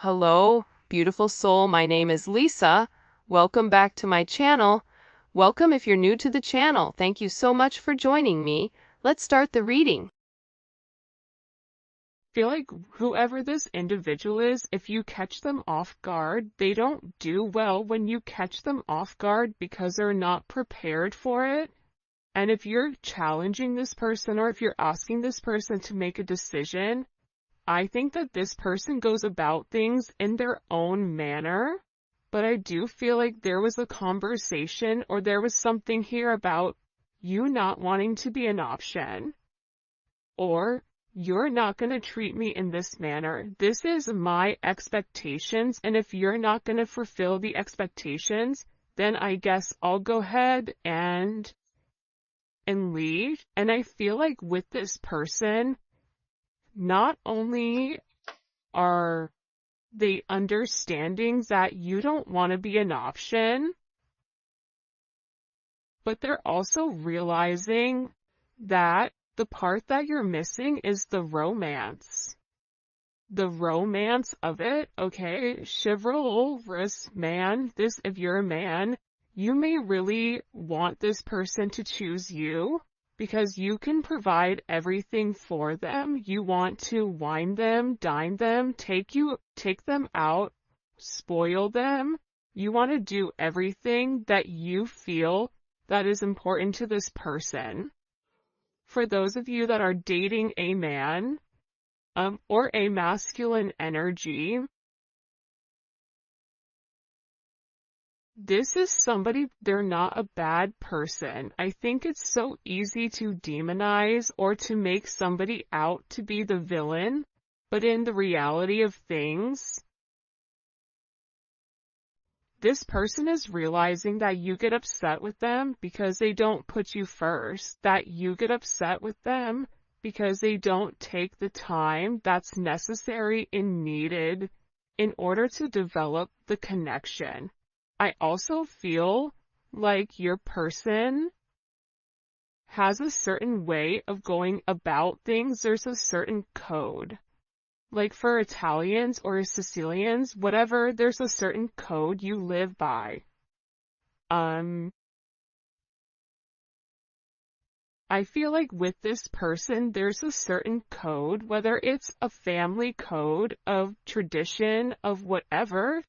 Hello, beautiful soul. My name is Lisa. Welcome back to my channel. Welcome if you're new to the channel. Thank you so much for joining me. Let's start the reading. Feel like whoever this individual is, if you catch them off guard, they don't do well when you catch them off guard because they're not prepared for it. And if you're challenging this person or if you're asking this person to make a decision, I think that this person goes about things in their own manner. But I do feel like there was a conversation or there was something here about you not wanting to be an option, or you're not going to treat me in this manner. This is my expectations, and if you're not going to fulfill the expectations, then I guess I'll go ahead and leave. And I feel like with this person, not only are they understanding that you don't want to be an option, but they're also realizing that the part that you're missing is the romance. The romance of it, okay? Chivalrous man, if you're a man, you may really want this person to choose you because you can provide everything for them. You want to wine them, dine them, take them out, spoil them. You want to do everything that you feel that is important to this person. For those of you that are dating a man, or a masculine energy, this is somebody, they're not a bad person. I think it's so easy to demonize or to make somebody out to be the villain, but in the reality of things, this person is realizing that you get upset with them because they don't put you first, that you get upset with them because they don't take the time that's necessary and needed in order to develop the connection. I also feel like your person has a certain way of going about things. There's a certain code. Like for Italians or Sicilians, whatever, there's a certain code you live by. I feel like with this person, there's a certain code, whether it's a family code of tradition of whatever,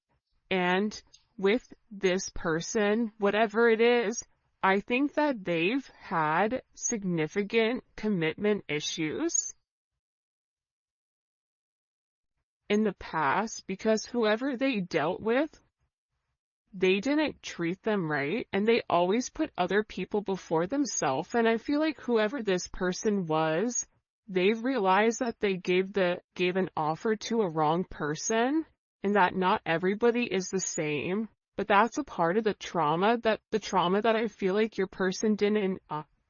and with this person, whatever it is, I think that they've had significant commitment issues in the past because whoever they dealt with, they didn't treat them right, and they always put other people before themselves. And I feel like whoever this person was, they've realized that they gave an offer to a wrong person, and that not everybody is the same. But that's a part of the trauma that I feel like your person didn't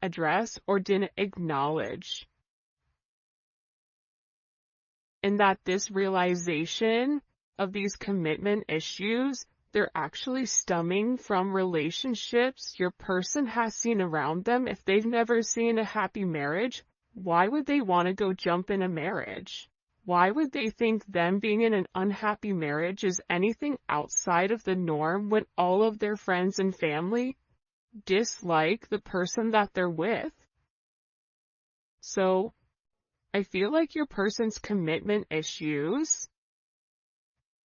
address or didn't acknowledge. And that this realization of these commitment issues, they're actually stemming from relationships your person has seen around them. If they've never seen a happy marriage, why would they want to go jump in a marriage? Why would they think them being in an unhappy marriage is anything outside of the norm when all of their friends and family dislike the person that they're with? So I feel like your person's commitment issues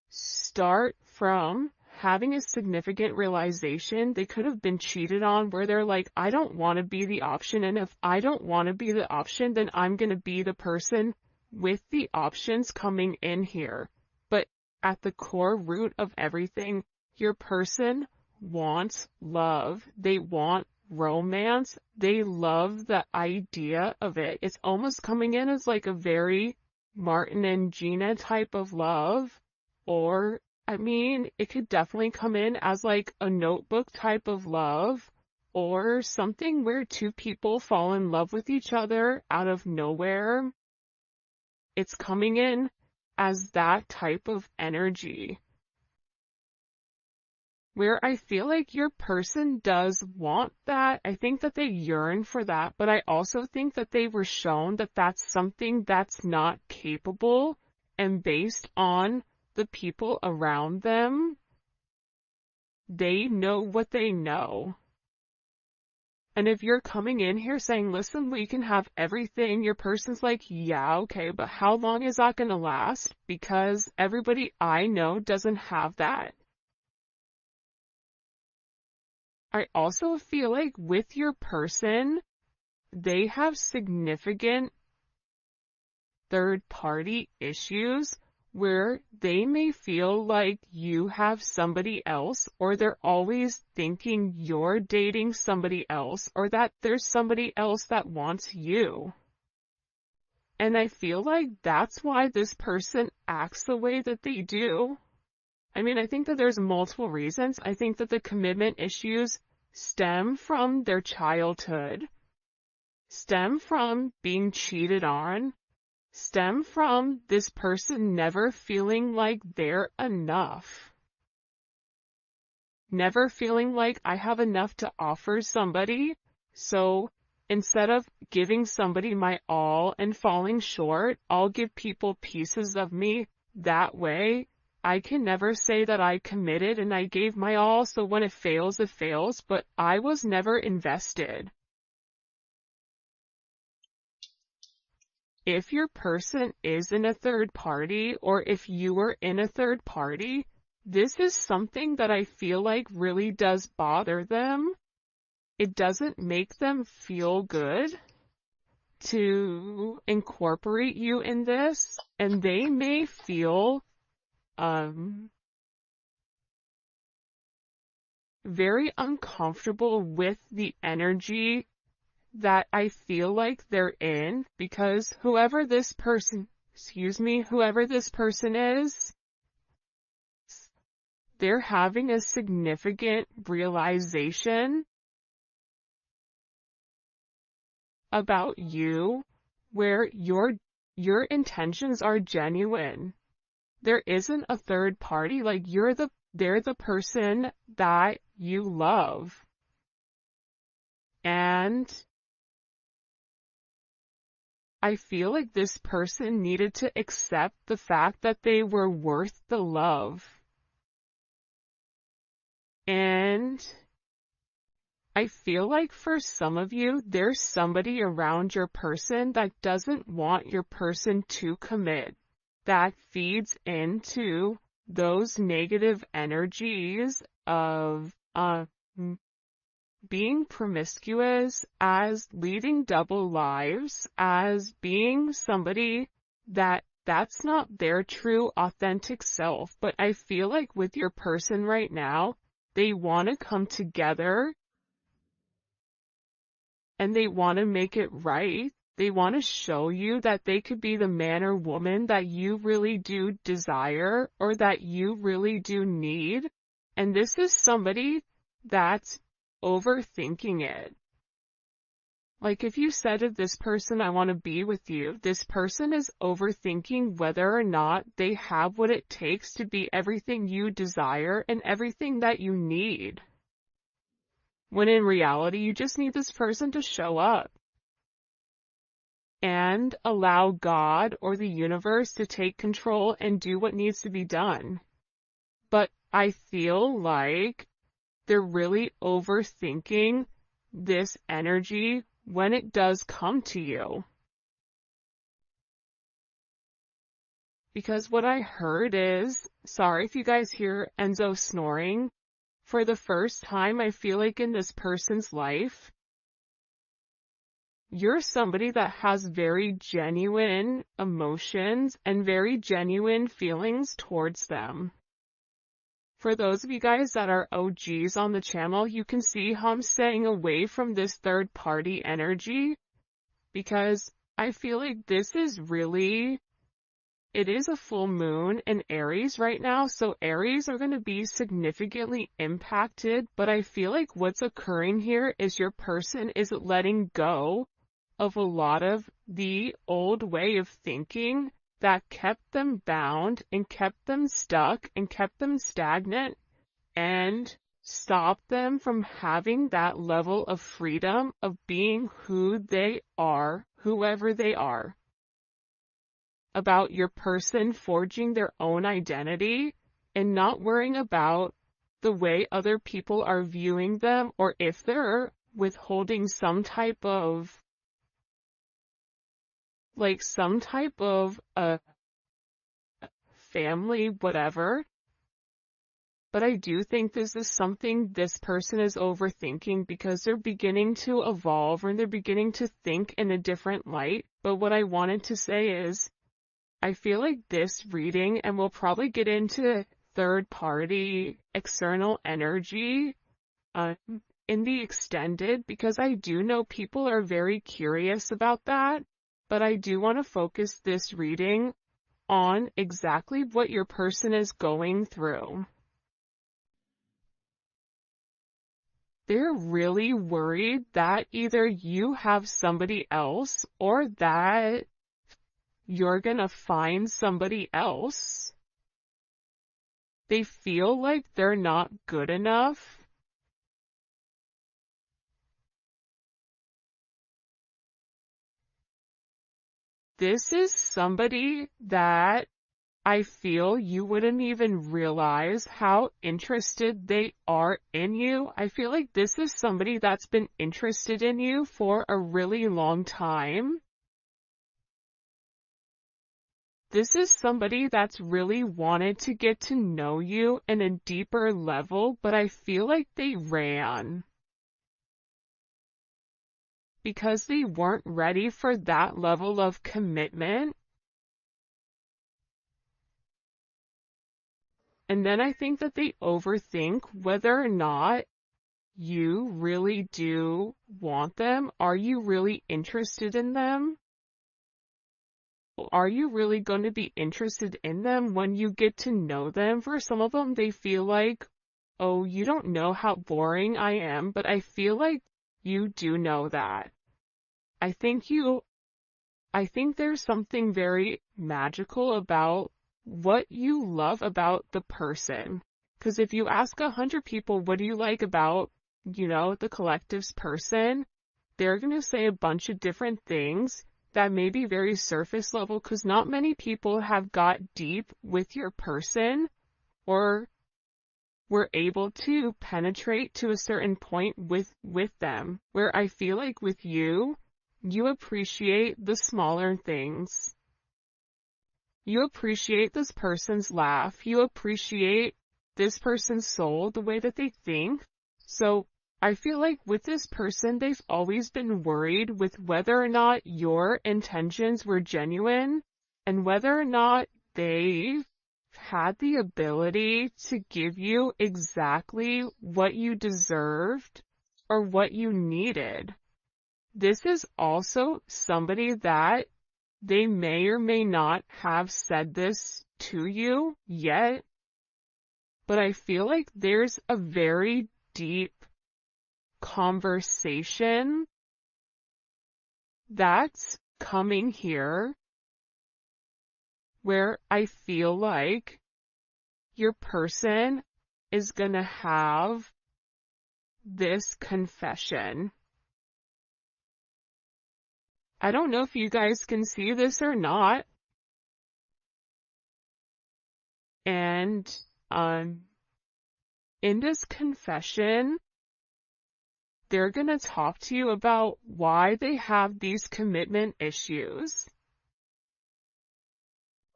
start from having a significant realization they could have been cheated on, where they're like, I don't want to be the option, and if I don't want to be the option, then I'm going to be the person with the options coming in here. But at the core root of everything, your person wants love. They want romance. They love the idea of it. It's almost coming in as like a very Martin and Gina type of love, or I mean, it could definitely come in as like a Notebook type of love, or something where two people fall in love with each other out of nowhere. It's coming in as that type of energy, where I feel like your person does want that. I think that they yearn for that, but I also think that they were shown that that's something that's not capable, and based on the people around them, they know what they know. And if you're coming in here saying, listen, we can have everything, your person's like, yeah, okay, but how long is that going to last? Because everybody I know doesn't have that. I also feel like with your person, they have significant third-party issues where they may feel like you have somebody else, or they're always thinking you're dating somebody else, or that there's somebody else that wants you. And I feel like that's why this person acts the way that they do. I mean, I think that there's multiple reasons. I think that the commitment issues stem from their childhood, stem from being cheated on, stem from this person never feeling like they're enough. Never feeling like I have enough to offer somebody, so instead of giving somebody my all and falling short, I'll give people pieces of me. That way, I can never say that I committed and I gave my all, so when it fails, but I was never invested. If your person is in a third party, or if you are in a third party, this is something that I feel like really does bother them. It doesn't make them feel good to incorporate you in this, and they may feel very uncomfortable with the energy that I feel like they're in, because whoever this person is, they're having a significant realization about you where your intentions are genuine. There isn't a third party, like they're the person that you love. And I feel like this person needed to accept the fact that they were worth the love. And I feel like for some of you, there's somebody around your person that doesn't want your person to commit, that feeds into those negative energies of being promiscuous, as leading double lives, as being somebody that's not their true authentic self. But I feel like with your person right now, they want to come together and they want to make it right. They want to show you that they could be the man or woman that you really do desire, or that you really do need. And this is somebody that's overthinking it. Like if you said to this person, I want to be with you, this person is overthinking whether or not they have what it takes to be everything you desire and everything that you need. When in reality, you just need this person to show up and allow God or the universe to take control and do what needs to be done. But I feel like they're really overthinking this energy when it does come to you. Because what I heard is, sorry if you guys hear Enzo snoring, for the first time I feel like in this person's life, you're somebody that has very genuine emotions and very genuine feelings towards them. For those of you guys that are OGs on the channel, you can see how I'm staying away from this third party energy, because I feel like this is really, it is a full moon in Aries right now, so Aries are going to be significantly impacted, but I feel like what's occurring here is your person is letting go of a lot of the old way of thinking that kept them bound and kept them stuck and kept them stagnant and stopped them from having that level of freedom of being who they are, whoever they are. about your person forging their own identity and not worrying about the way other people are viewing them, or if they're withholding some type of family, whatever. But I do think this is something this person is overthinking because they're beginning to evolve and they're beginning to think in a different light. But what I wanted to say is, I feel like this reading, and we'll probably get into third party external energy in the extended, because I do know people are very curious about that. But I do want to focus this reading on exactly what your person is going through. They're really worried that either you have somebody else or that you're gonna find somebody else. They feel like they're not good enough. This is somebody that I feel you wouldn't even realize how interested they are in you. I feel like this is somebody that's been interested in you for a really long time. This is somebody that's really wanted to get to know you in a deeper level, but I feel like they ran because they weren't ready for that level of commitment. And then I think that they overthink whether or not you really do want them. Are you really interested in them? Are you really going to be interested in them when you get to know them? For some of them, they feel like, oh, you don't know how boring I am, but I feel like you do know that. I think there's something very magical about what you love about the person. Because if you ask 100 people, what do you like about, the collective's person, they're going to say a bunch of different things that may be very surface level, because not many people have got deep with your person or were able to penetrate to a certain point with them, where I feel like with you, you appreciate the smaller things. You appreciate this person's laugh. You appreciate this person's soul, the way that they think. So I feel like with this person, they've always been worried with whether or not your intentions were genuine and whether or not they've had the ability to give you exactly what you deserved or what you needed. This is also somebody that they may or may not have said this to you yet, but I feel like there's a very deep conversation that's coming here where I feel like your person is gonna have this confession. I don't know if you guys can see this or not. And in this confession, they're going to talk to you about why they have these commitment issues.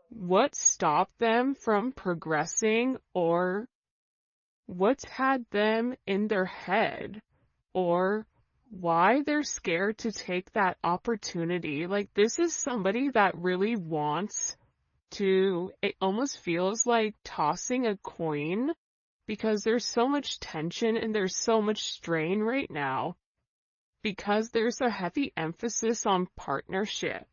What stopped them from progressing, or what's had them in their head, or why they're scared to take that opportunity. Like, this is somebody that really wants to, it almost feels like tossing a coin, because there's so much tension and there's so much strain right now, because there's a heavy emphasis on partnership.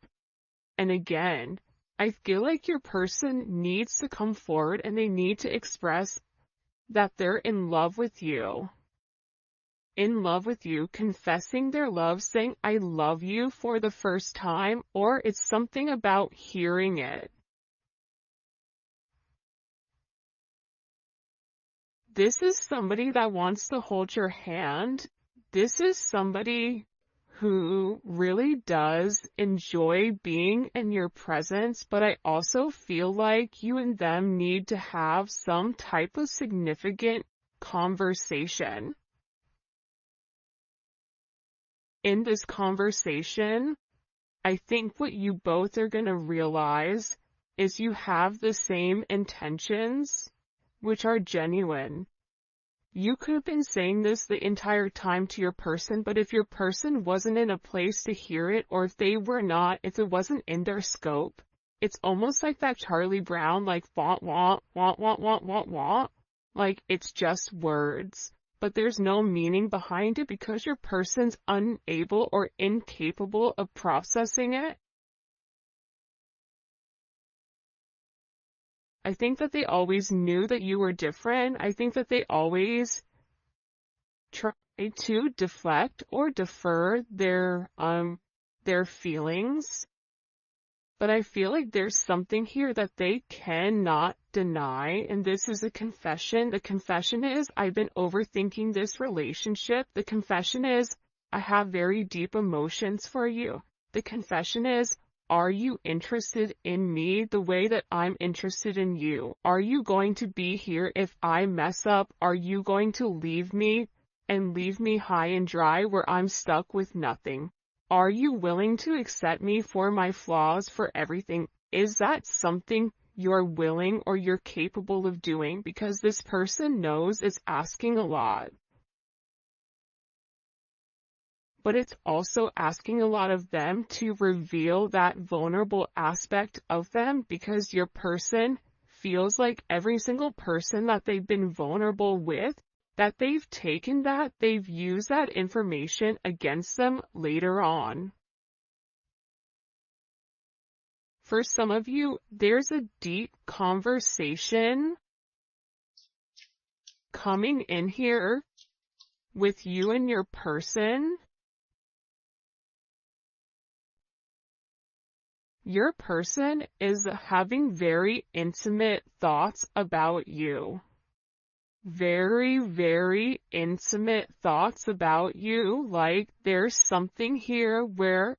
And again, I feel like your person needs to come forward and they need to express that they're in love with you. In love with you, confessing their love, saying, I love you for the first time, or it's something about hearing it. This is somebody that wants to hold your hand. This is somebody who really does enjoy being in your presence, but I also feel like you and them need to have some type of significant conversation. In this conversation, I think what you both are going to realize is you have the same intentions, which are genuine. You could have been saying this the entire time to your person, but if your person wasn't in a place to hear it, or if it wasn't in their scope, it's almost like that Charlie Brown, like, want, want, want, want, want, want, want. Like, it's just words, but there's no meaning behind it because your person's unable or incapable of processing it. I think that they always knew that you were different. I think that they always try to deflect or defer their feelings. But I feel like there's something here that they cannot deny, and this is a confession. The confession is, I've been overthinking this relationship. The confession is, I have very deep emotions for you. The confession is, are you interested in me the way that I'm interested in you? Are you going to be here if I mess up? Are you going to leave me and leave me high and dry where I'm stuck with nothing? Are you willing to accept me for my flaws, for everything? Is that something you're willing or you're capable of doing? Because this person knows it's asking a lot. But it's also asking a lot of them to reveal that vulnerable aspect of them, because your person feels like every single person that they've been vulnerable with, that they've taken that, they've used that information against them later on. For some of you, there's a deep conversation coming in here with you and your person. Your person is having very intimate thoughts about you. Very, very intimate thoughts about you. Like, there's something here where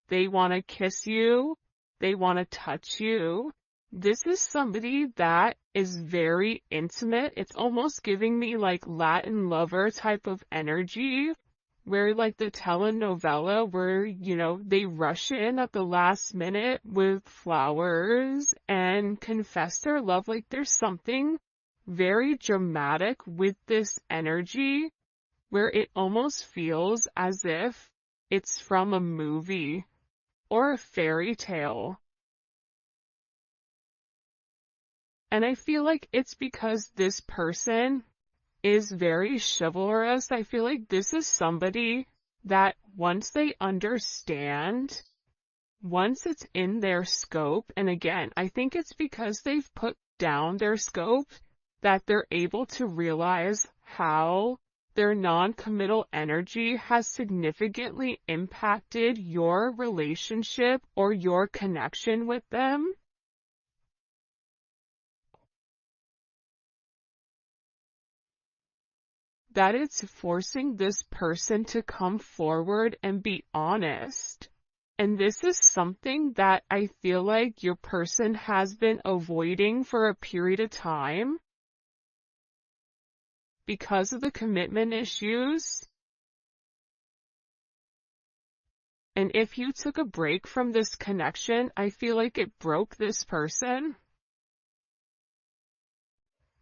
they want to kiss you, they want to touch you. This is somebody that is very intimate. It's almost giving me like Latin lover type of energy, where like the telenovela where, they rush in at the last minute with flowers and confess their love. Like, there's something very dramatic with this energy where it almost feels as if it's from a movie or a fairy tale. And I feel like it's because this person is very chivalrous. I feel like this is somebody that once they understand, once it's in their scope, and again, I think it's because they've put down their scope that they're able to realize how their non-committal energy has significantly impacted your relationship or your connection with them. That it's forcing this person to come forward and be honest. And this is something that I feel like your person has been avoiding for a period of time because of the commitment issues. And if you took a break from this connection, I feel like it broke this person.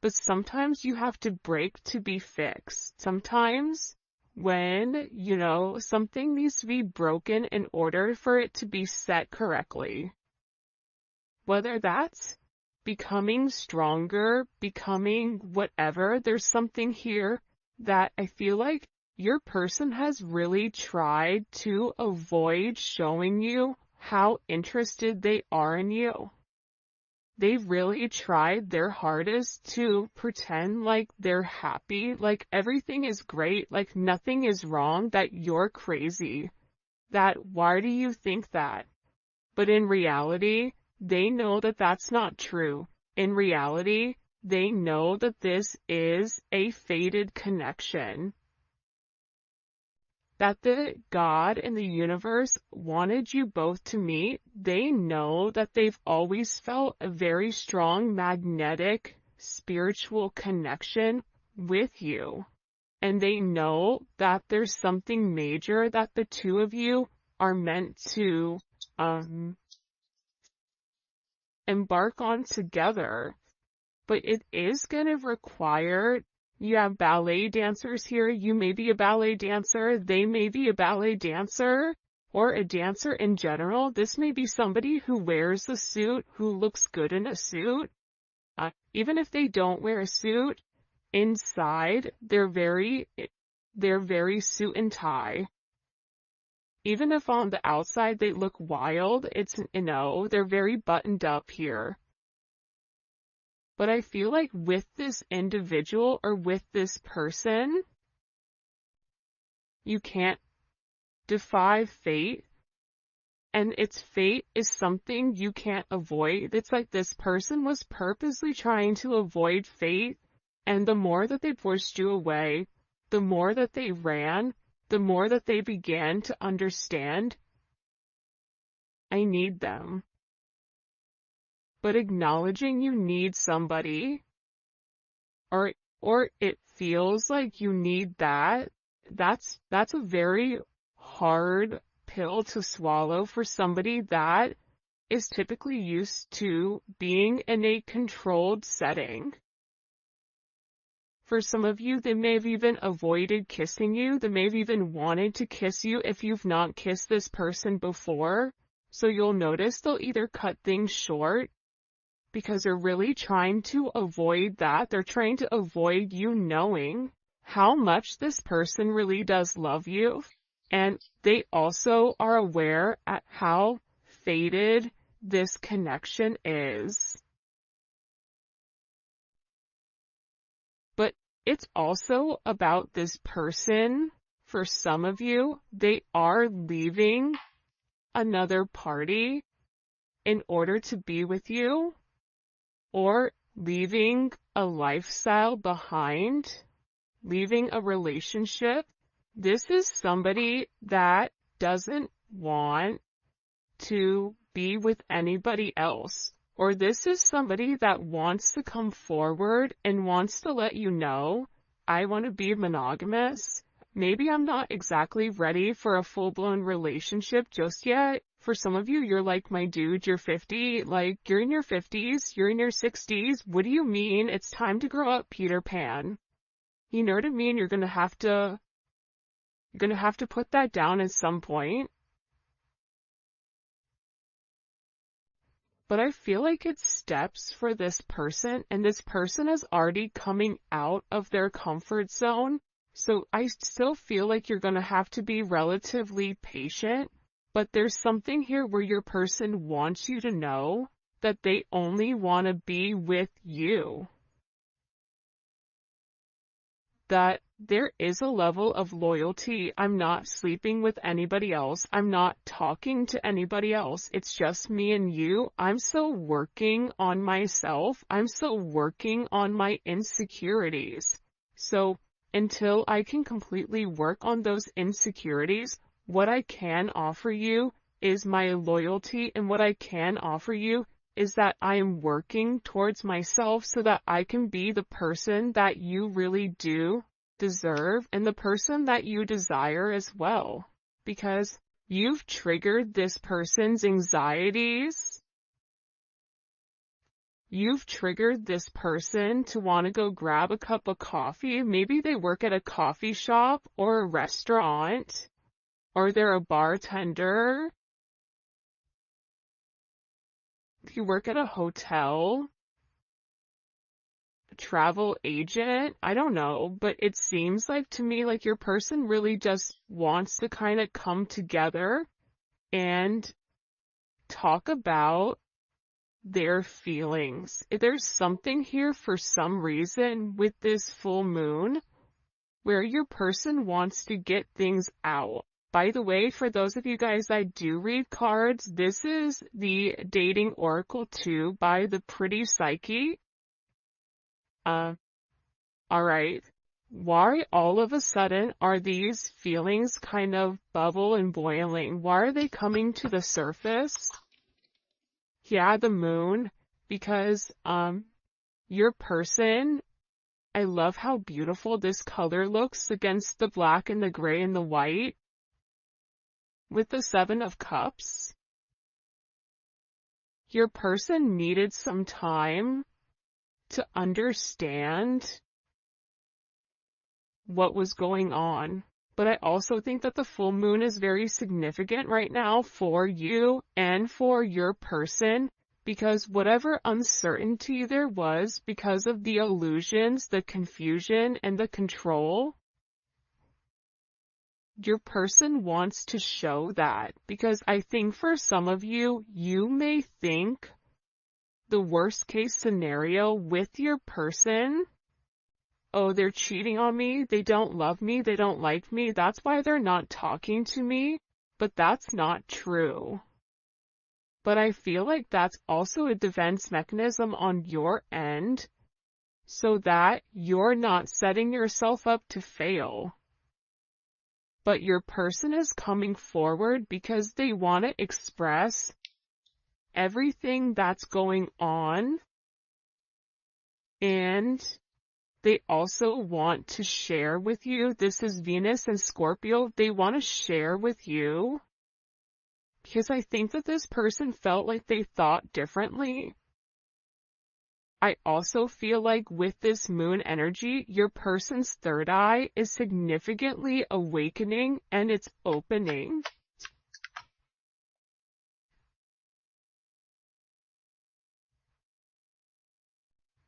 But sometimes you have to break to be fixed. Sometimes when, something needs to be broken in order for it to be set correctly. Whether that's becoming stronger, becoming whatever, there's something here that I feel like your person has really tried to avoid showing you how interested they are in you. They've really tried their hardest to pretend like they're happy, like everything is great, like nothing is wrong, that you're crazy. That why do you think that? But in reality, they know that that's not true. In reality, they know that this is a fated connection. that the God and the universe wanted you both to meet. They know that they've always felt a very strong magnetic spiritual connection with you. And they know that there's something major that the two of you are meant to embark on together. But it is going to require, you have ballet dancers here, you may be a ballet dancer, they may be a ballet dancer, or a dancer in general. This may be somebody who wears a suit, who looks good in a suit. Even if they don't wear a suit, inside, they're very suit and tie. Even if on the outside they look wild, they're very buttoned up here. But I feel like with this individual or with this person, you can't defy fate. And its fate is something you can't avoid. It's like this person was purposely trying to avoid fate. And the more that they pushed you away, the more that they ran, the more that they began to understand, I need them. But acknowledging you need somebody, or it feels like you need that's a very hard pill to swallow for somebody that is typically used to being in a controlled setting. For some of you, they may have even avoided kissing you. They may have even wanted to kiss you if you've not kissed this person before. So you'll notice they'll either cut things short because they're really trying to avoid that. They're trying to avoid you knowing how much this person really does love you. And they also are aware at how fated this connection is. But it's also about this person. For some of you, they are leaving another party in order to be with you, or leaving a lifestyle behind, leaving a relationship. This is somebody that doesn't want to be with anybody else. Or this is somebody that wants to come forward and wants to let you know, I want to be monogamous. Maybe I'm not exactly ready for a full-blown relationship just yet. For some of you, you're like, my dude, you're 50. Like, you're in your 50s, you're in your 60s. What do you mean? It's time to grow up, Peter Pan. You know what I mean? You're gonna have to put that down at some point. But I feel like it's steps for this person, and this person is already coming out of their comfort zone. So I still feel like you're going to have to be relatively patient, but there's something here where your person wants you to know that they only want to be with you. That there is a level of loyalty. I'm not sleeping with anybody else. I'm not talking to anybody else. It's just me and you. I'm still working on myself. I'm still working on my insecurities. So until I can completely work on those insecurities, what I can offer you is my loyalty, and what I can offer you is that I am working towards myself so that I can be the person that you really do deserve and the person that you desire as well. Because you've triggered this person's anxieties. You've triggered this person to want to go grab a cup of coffee. Maybe they work at a coffee shop or a restaurant, or they're a bartender. You work at a hotel, a travel agent, I don't know, but it seems like to me like your person really just wants to kind of come together and talk about their feelings. There's something here for some reason with this full moon where your person wants to get things out. By the way, for those of you guys that do read cards, this is the Dating Oracle 2 by the Pretty Psyche. Alright. Why all of a sudden are these feelings kind of bubble and boiling? Why are they coming to the surface? Yeah, the moon, because your person, I love how beautiful this color looks against the black and the gray and the white with the Seven of Cups. Your person needed some time to understand what was going on. But I also think that the full moon is very significant right now for you and for your person, because whatever uncertainty there was because of the illusions, the confusion, and the control, your person wants to show that. Because I think for some of you, you may think the worst case scenario with your person, oh, they're cheating on me, they don't love me, they don't like me, that's why they're not talking to me. But that's not true. But I feel like that's also a defense mechanism on your end, so that you're not setting yourself up to fail. But your person is coming forward because they want to express everything that's going on, and they also want to share with you. This is Venus and Scorpio. They want to share with you because I think that this person felt like they thought differently. I also feel like with this moon energy, your person's third eye is significantly awakening and it's opening.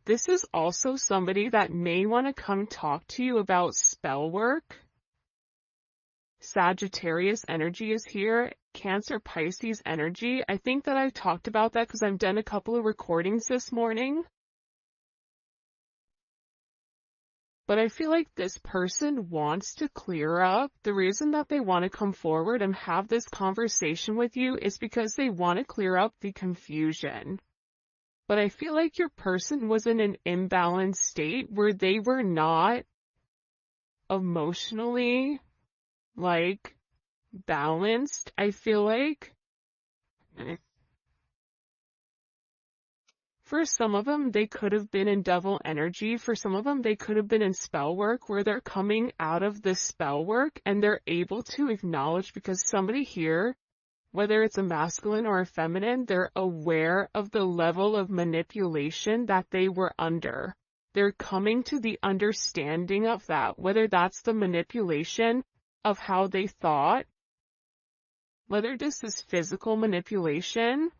This is also somebody that may want to come talk to you about spell work. Sagittarius energy is here. Cancer, Pisces energy. I think that I've talked about that because I've done a couple of recordings this morning. But I feel like this person wants to clear up. The reason that they want to come forward and have this conversation with you is because they want to clear up the confusion. But I feel like your person was in an imbalanced state where they were not emotionally, balanced. I feel like for some of them, they could have been in devil energy. For some of them, they could have been in spell work where they're coming out of the spell work and they're able to acknowledge, because somebody here, whether it's a masculine or a feminine, they're aware of the level of manipulation that they were under. They're coming to the understanding of that, whether that's the manipulation of how they thought, whether this is physical manipulation.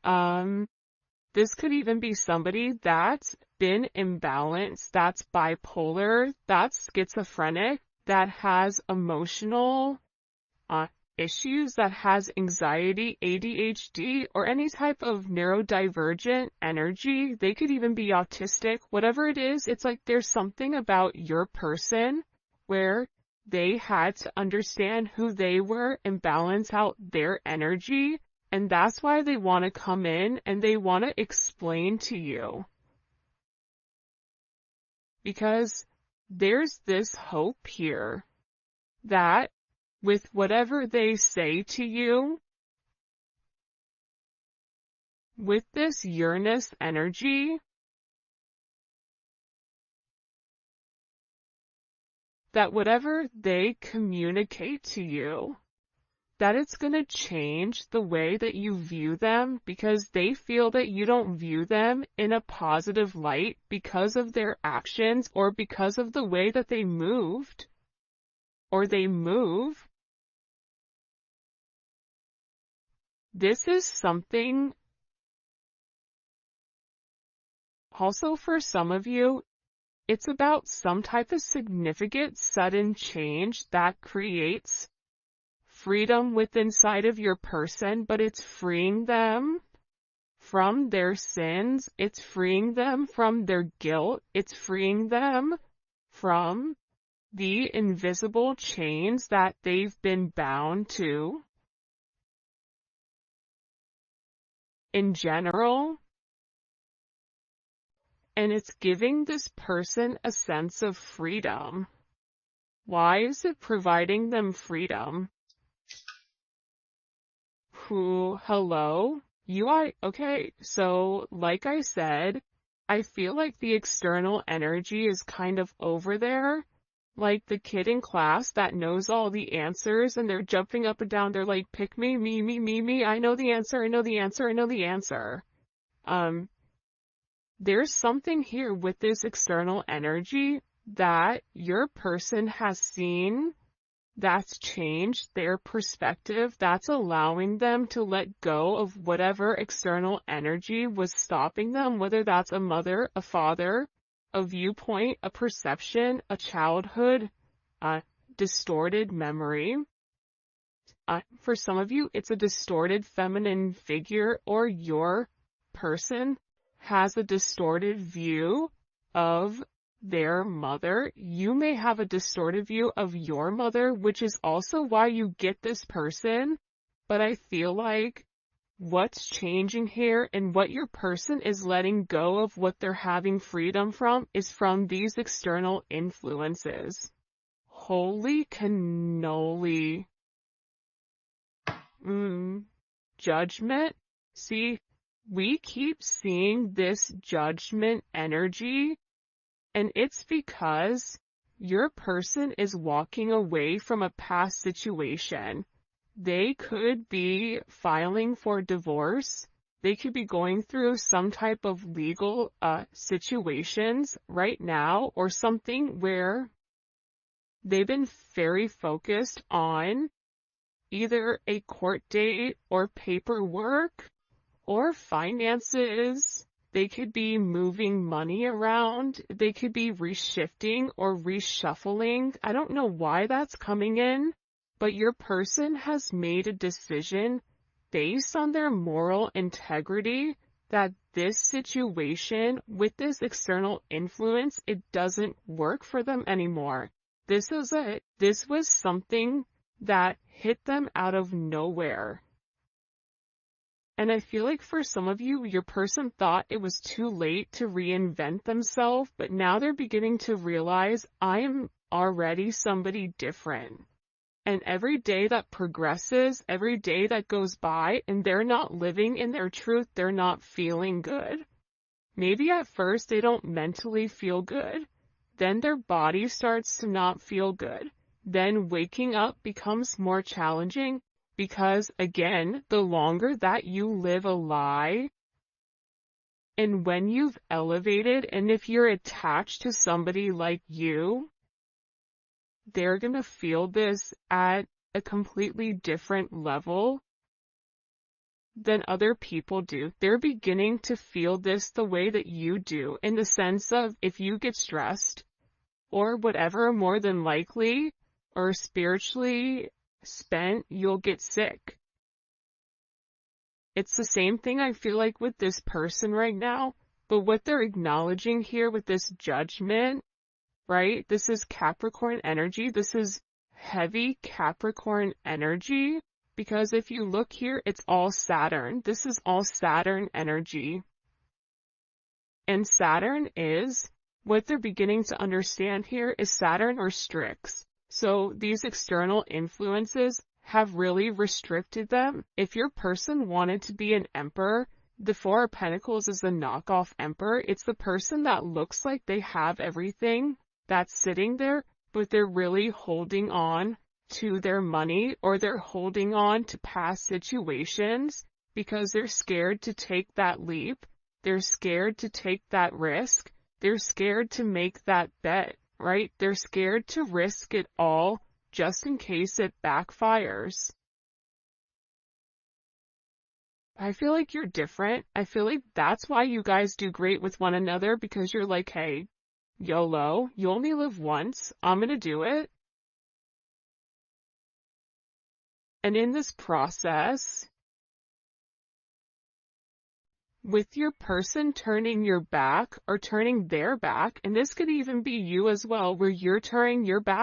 This could even be somebody that's been imbalanced, that's bipolar, that's schizophrenic, that has emotional issues, that has anxiety, ADHD, or any type of neurodivergent energy. They could even be autistic. Whatever it is, it's like there's something about your person where they had to understand who they were and balance out their energy. And that's why they want to come in and they want to explain to you. Because there's this hope here that with whatever they say to you, with this Uranus energy, that whatever they communicate to you, that it's going to change the way that you view them, because they feel that you don't view them in a positive light because of their actions or because of the way that they moved or they move. This is something also for some of you, it's about some type of significant sudden change that creates freedom within inside of your person, but it's freeing them from their sins, it's freeing them from their guilt, it's freeing them from the invisible chains that they've been bound to. In general, and it's giving this person a sense of freedom. Why is it providing them freedom? Hello? Okay, so like I said, I feel like the external energy is kind of over there. Like the kid in class that knows all the answers and they're jumping up and down. They're like, pick me, me. I know the answer. I know the answer. I know the answer. There's something here with this external energy that your person has seen that's changed their perspective, that's allowing them to let go of whatever external energy was stopping them, whether that's a mother, a father, a viewpoint, a perception, a childhood, a distorted memory. For some of you, it's a distorted feminine figure, or your person has a distorted view of their mother. You may have a distorted view of your mother, which is also why you get this person. But I feel like what's changing here and what your person is letting go of, what they're having freedom from, is from these external influences. Holy cannoli. Judgment. See, we keep seeing this judgment energy, and it's because your person is walking away from a past situation. They could be filing for divorce. They could be going through some type of legal situations right now, or something where they've been very focused on either a court date or paperwork or finances. They could be moving money around. They could be reshifting or reshuffling. I don't know why that's coming in, but your person has made a decision based on their moral integrity that this situation with this external influence, it doesn't work for them anymore. This was something that hit them out of nowhere. And I feel like for some of you, your person thought it was too late to reinvent themselves, but now they're beginning to realize, I am already somebody different. And every day that progresses, every day that goes by, and they're not living in their truth, they're not feeling good. Maybe at first they don't mentally feel good. Then their body starts to not feel good. Then waking up becomes more challenging because, again, the longer that you live a lie, and when you've elevated, and if you're attached to somebody like you, they're going to feel this at a completely different level than other people do. They're beginning to feel this the way that you do, in the sense of if you get stressed or whatever, more than likely, or spiritually spent, you'll get sick. It's the same thing I feel like with this person right now, but what they're acknowledging here with this judgment, right? This is Capricorn energy. This is heavy Capricorn energy, because if you look here, it's all Saturn. This is all Saturn energy. And Saturn is, what they're beginning to understand here is Saturn restricts. So these external influences have really restricted them. If your person wanted to be an emperor, the Four of Pentacles is a knockoff emperor. It's the person that looks like they have everything that's sitting there, but they're really holding on to their money, or they're holding on to past situations because they're scared to take that leap. They're scared to take that risk. They're scared to make that bet, right? They're scared to risk it all just in case it backfires. I feel like you're different. I feel like that's why you guys do great with one another, because you're like, hey, YOLO, you only live once. I'm gonna do it. And in this process, with your person turning your back or turning their back, and this could even be you as well, where you're turning your back